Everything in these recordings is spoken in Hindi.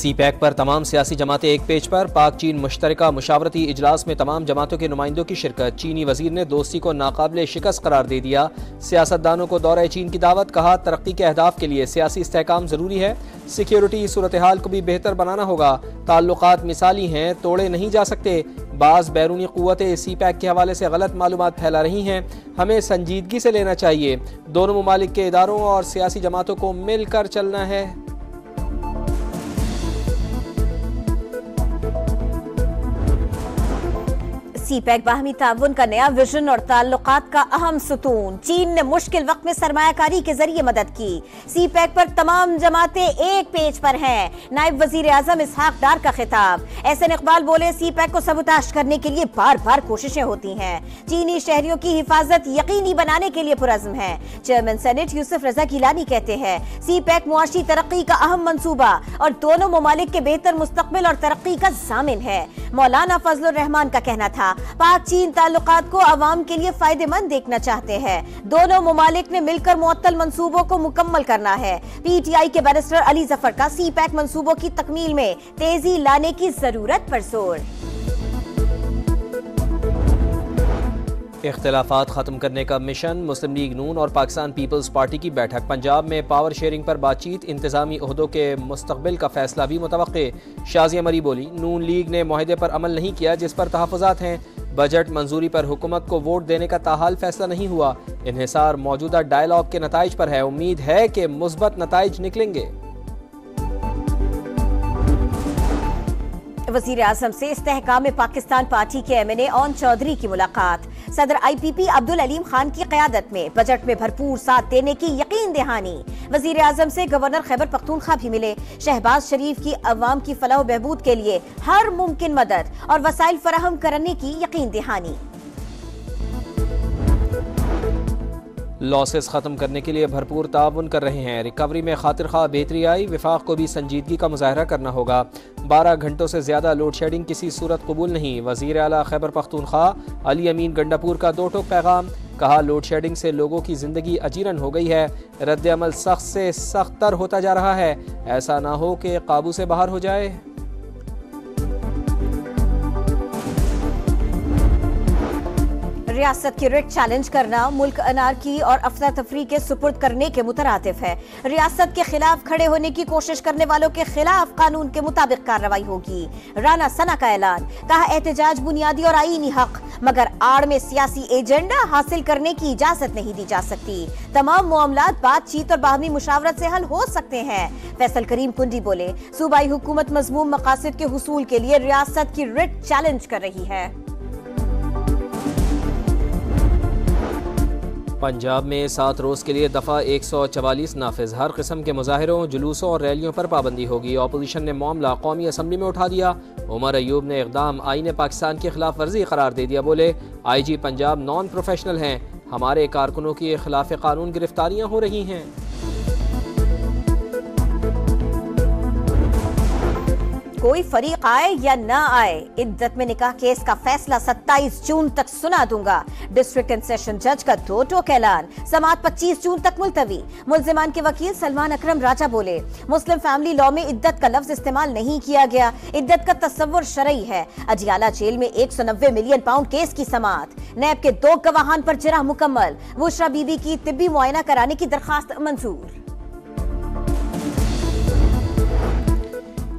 सी पैक पर तमाम सियासी जमातें एक पेज पर। पाक चीन मुश्तरका मुशावरती इजलास में तमाम जमातों के नुमाइंदों की शिरकत। चीनी वजीर ने दोस्ती को नाकाबिले शिकस्त करार दे दिया। सियासतदानों को दौरे चीन की दावत। कहा तरक्की के अहदाफ के लिए सियासी इस्तेहकाम जरूरी है। सिक्योरिटी सूरत हाल को भी बेहतर बनाना होगा। ताल्लुकात मिसाली हैं, तोड़े नहीं जा सकते। बाज़ बैरूनी क़ुव्वतें सी पैक के हवाले से गलत मालूमात फैला रही हैं। हमें संजीदगी से लेना चाहिए। दोनों ममालिक के इदारों और सियासी जमातों को मिलकर चलना है। सी पैक बाहमी ताउन का नया विजन और ताल्लुकात का अहम सुतून। चीन ने मुश्किल वक्त में सरमायाकारी के जरिए मदद की। सी पैक पर तमाम जमातें एक पेज पर हैं। नायब वजीर आजम इसहाक डार का खिताब। एहसन इकबाल बोले, सी पैक को सबूताश करने के लिए बार बार कोशिशें होती हैं। चीनी शहरियों की हिफाजत यकीनी बनाने के लिए पुरज़्म है। चेयरमैन सेनेट यूसुफ रजा गिलानी कहते हैं, सी पैक मुआशी तरक्की का अहम मंसूबा और दोनों ममालिक के बेहतर मुस्तकबिल और तरक्की का जामिन है। मौलाना फजलुर रहमान का कहना था, पाक चीन ताल्लुकात को अवाम के लिए फायदेमंद देखना चाहते हैं। दोनों ममालिक ने मिलकर मुअत्तल मंसूबों को मुकम्मल करना है। PTI के बैरिस्टर अली जफर का सी पैक मंसूबों की तकमील में तेजी लाने की जरूरत पर जोर। इख्तिलाफात खत्म करने का मिशन। मुस्लिम लीग नून और पाकिस्तान पीपल्स पार्टी की बैठक। पंजाब में पावर शेयरिंग पर बातचीत। इंतजामी ओहदों के मुस्तकबिल का फैसला भी मुतवक्के। शाजिया मरी बोली, नून लीग ने मुआहदे पर अमल नहीं किया जिस पर तहफ़्फ़ुज़ात हैं। बजट मंजूरी पर हुकूमत को वोट देने का ताहाल फैसला नहीं हुआ। इन्हिसार मौजूदा डायलॉग के नताइज पर है। उम्मीद है कि मुस्बत नताइज निकलेंगे। वज़ीर आज़म से इस्तेहकाम पाकिस्तान पार्टी के MNA ओन चौधरी की मुलाकात। सदर IPP अब्दुल अलीम खान की क़यादत में बजट में भरपूर साथ देने की यकीन दहानी। वज़ीर आज़म से गवर्नर खैबर पख्तूनख्वा भी मिले। शहबाज शरीफ की अवाम की फलाह बहबूद के लिए हर मुमकिन मदद और वसाइल फराहम करने की यकीन दहानी। लॉसेस खत्म करने के लिए भरपूर ताउन कर रहे हैं। रिकवरी में खातिर खा बेहतरी आई। विफाक को भी संजीदगी का मुजाहरा करना होगा। 12 घंटों से ज्यादा लोड शेडिंग किसी सूरत कबूल नहीं। वजीर आला खैबर पख्तूनख्वा अली अमीन गंडापुर का दो टोक पैगाम। कहा, लोड शेडिंग से लोगों की जिंदगी अजीरन हो गई है। रद्द अमल सख्त से सख्त तर होता जा रहा है। ऐसा ना हो कि काबू से बाहर हो जाए। रियासत की रिट चैलेंज करना मुल्क अनारकी और अफरा तफरी के सुपुर्द करने के मुतरातिफ है। रियासत के खिलाफ खड़े होने की कोशिश करने वालों के खिलाफ कानून के मुताबिक कार्रवाई होगी। राना सना का ऐलान। कहा, एहतजाज बुनियादी और आईनी हक, मगर आड़ में सियासी एजेंडा हासिल करने की इजाजत नहीं दी जा सकती। तमाम मामलात बातचीत और बाहमी मुशावरत से हल हो सकते हैं। फैसल करीम कुंडी बोले, सूबाई हुकूमत मजमूम मकासद के हुसूल के लिए रियासत की रिट चैलेंज कर रही है। पंजाब में 7 रोज़ के लिए दफ़ा 144 नाफिज। हर किस्म के मुजाहिरों, जुलूसों और रैलियों पर पाबंदी होगी। अपोजिशन ने मामला कौमी असम्बली में उठा दिया। उमर अयूब ने इक़दाम आईन पाकिस्तान की खिलाफ वर्जी करार दे दिया। बोले, IG पंजाब नॉन प्रोफेशनल हैं। हमारे कारकुनों की खिलाफ कानून गिरफ्तारियां हो रही हैं। कोई फरीक आए या ना आए, इद्दत में निकाह केस का फैसला 27 जून तक सुना दूंगा। डिस्ट्रिक्ट एंड सेशन जज का दो टोक ऐलान। समाअत 25 जून तक मुलतवी। मुल्जिमान के वकील सलमान अकरम राजा बोले, मुस्लिम फैमिली लॉ में इद्दत का लफ्ज इस्तेमाल नहीं किया गया। इद्दत का तस्वुर शरई है। अजियाला जेल में 190 मिलियन पाउंड केस की समाअत। नैब के 2 गवाहान पर जिरह मुकम्मल। बुशरा बीबी की तिब्बी मुआयना कराने की दरखास्त मंजूर।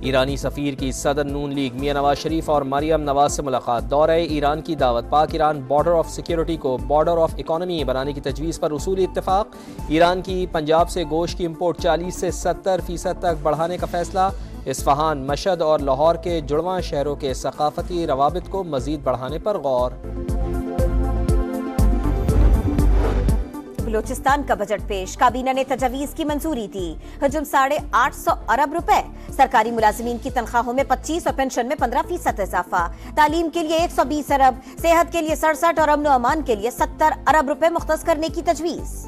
ईरानी सफ़ीर की सदर नून लीग मियां नवाज शरीफ और मरियम नवाज से मुलाकात। दौरे ईरान की दावत। पाक ईरान बॉर्डर ऑफ सिक्योरिटी को बॉर्डर ऑफ इकोनॉमी बनाने की तजवीज़ पर उसूली इत्तेफाक। ईरान की पंजाब से गोश्त की इम्पोर्ट 40 से 70% तक बढ़ाने का फैसला। इस्फहान, मशहद और लाहौर के जुड़वां शहरों के सकाफती रवाबित को मजीद बढ़ाने पर गौर। बलोचिस्तान का बजट पेश। काबीना ने तजवीज़ की मंजूरी दी। हजम 850 अरब रुपए। सरकारी मुलाजिमीन की तनख्वाहों में 25 और पेंशन में 15% इजाफा। तालीम के लिए 120 अरब, सेहत के लिए 67 और अमन अमान के लिए 70 अरब रुपए मुख्तस करने की तजवीज़।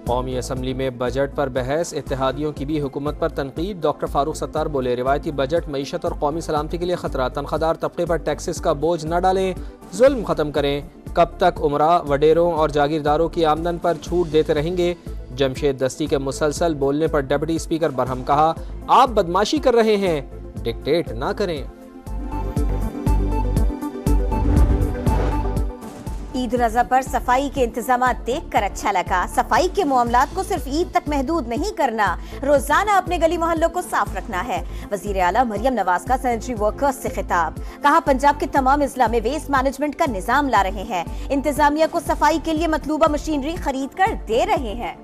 कौमी असम्बली में बजट पर बहस। इत्तेहादियों की भी हुकूमत पर तनकीद। डॉक्टर फारूक सत्तार बोले, रिवायती बजट मईशत और कौमी सलामती के लिए खतरा। तनख्वाहदार तबके पर टैक्सेस का बोझ न डालें, जुल्म खत्म करें। कब तक उमरा, वडेरों और जागीरदारों की आमदन पर छूट देते रहेंगे? जमशेद दस्ती के मुसलसल बोलने पर डिप्टी स्पीकर बरहम कहा, आप बदमाशी कर रहे हैं, डिक्टेट ना करें। ईद अज़हा पर सफाई के इंतजाम देखकर अच्छा लगा। सफाई के मामलात को सिर्फ ईद तक महदूद नहीं करना, रोजाना अपने गली मोहल्लों को साफ रखना है। वजीर आला मरियम नवाज का सैनिटरी वर्कर्स से खिताब, कहा पंजाब के तमाम अजला में वेस्ट मैनेजमेंट का निजाम ला रहे हैं, इंतजामिया को सफाई के लिए मतलूबा मशीनरी खरीद कर दे रहे हैं।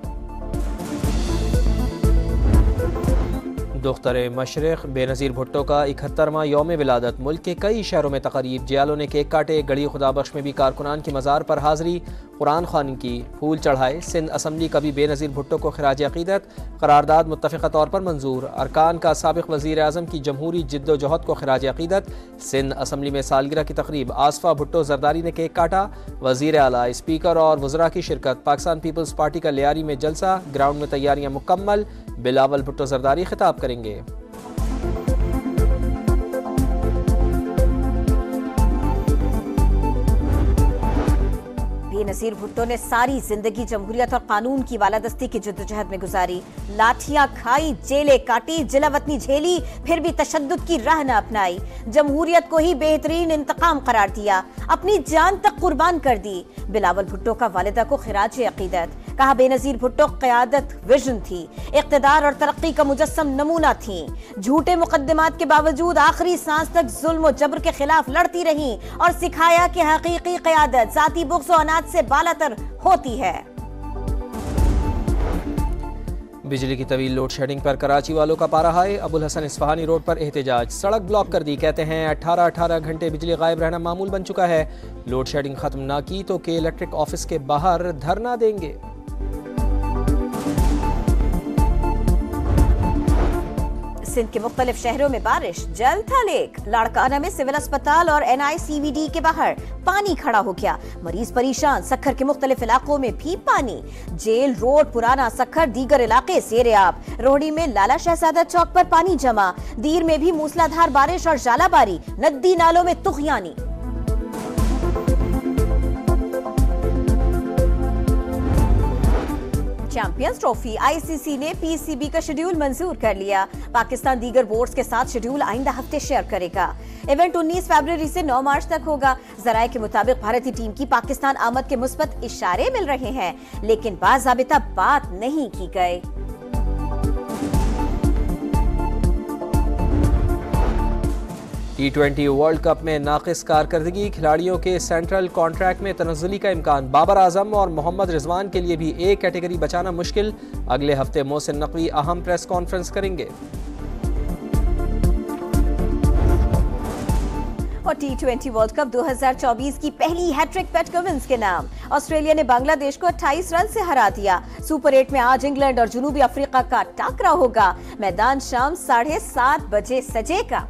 दुख्तर मशरिक बेनज़ीर भुट्टो का 71वां यौम विलादत। मुल्क के कई शहरों में तकरीब, जियालों ने केक काटे। गढ़ी खुदाबख्श में भी कारकुनान की मज़ार पर हाज़री, कुरान ख़्वानी की, फूल चढ़ाए। सिंध असम्बली का भी बेनज़ीर भुट्टो को खिराज अक़ीदत, करारदाद मुत्तफ़िक़ा तौर पर मंजूर। अरकान का साबिक़ वज़ीर आज़म की जमहूरी जिद्दोजहद को खिराज अक़ीदत। सिंध असम्बली में सालगिरह की तक़रीब, आसफ़ा भुट्टो ज़रदारी ने केक काटा। वज़ीर आला, स्पीकर और वज़रा की शिरकत। पाकिस्तान पीपल्स पार्टी का लियारी में जलसा, ग्राउंड में तैयारियाँ मुकम्मल। बिलावल भुट्टो ज़रदारी खिताब करेंगे। बेनज़ीर भुट्टो ने सारी जिंदगी जमहूरियत और कानून की बालादस्ती की जद्दोजहद में गुजारी। लाठियां खाई, जेलें काटी, जिलावतनी झेली, फिर भी तशद्दुद की राह न अपनाई। जमहूरियत को ही बेहतरीन इंतकाम करार दिया, अपनी जान तक कुर्बान कर दी। बिलावल भुट्टो का वालिदा को खिराज अक़ीदत, कहा बेनज़ीर भुट्टो क़यादत विजन थी, इक़्तिदार और तरक्की का मुजस्सम नमूना थी। झूठे मुकद्दमात के बावजूद आखिरी सांस तक जुल्म और जबर के खिलाफ लड़ती रही और सिखाया कि हकीकी क़यादत ज़ाती बुग़्ज़ और अनाज से बालातर होती है। बिजली की तवील लोड शेडिंग पर कराची वालों का पारा हाई। अबुल हसन इस्फहानी रोड पर एहतजाज, सड़क ब्लॉक कर दी। कहते हैं 18 घंटे बिजली गायब रहना मामूल बन चुका है। लोड शेडिंग खत्म ना की तो के इलेक्ट्रिक ऑफिस के बाहर धरना देंगे। सिंध के मुख्तलिफ शहरों में बारिश, जल था लेक। लाड़काना में सिविल अस्पताल और NICVD के बाहर पानी खड़ा हो गया, मरीज परेशान। सखर के मुख्तलिफ इलाकों में भी पानी। जेल रोड, पुराना सखर, दीगर इलाके सेरेआब। रोहड़ी में लाला शहजादा चौक पर पानी जमा। दीर में भी मूसलाधार बारिश और जालाबारी, नदी नालों में तुग़यानी। चैंपियंस ट्रॉफी, ICC ने PCB का शेड्यूल मंजूर कर लिया। पाकिस्तान दीगर बोर्ड्स के साथ शेड्यूल आइंदा हफ्ते शेयर करेगा। इवेंट 19 फरवरी से 9 मार्च तक होगा। जराये के मुताबिक भारतीय टीम की पाकिस्तान आमद के मुस्बत इशारे मिल रहे हैं, लेकिन बाज़ाबिता बात नहीं की गई। T20 वर्ल्ड कप में नाकिस कारकर्दगी, खिलाड़ियों के सेंट्रल कॉन्ट्रैक्ट में तनज़्ज़ुली का इम्कान। बाबर आजम और मोहम्मद रिजवान के लिए भी एक कैटेगरी बचाना मुश्किल। अगले हफ्ते मोहसिन नकवी अहम प्रेस कॉन्फ्रेंस करेंगे। और T20 वर्ल्ड कप 2024 की पहली हैट्रिक पैट कमिंस के नाम। ऑस्ट्रेलिया ने बांग्लादेश को 28 रन से हरा दिया। सुपर 8 में आज इंग्लैंड और जनूबी अफ्रीका का टाकरा होगा। मैदान शाम 7:30 बजे सजेगा।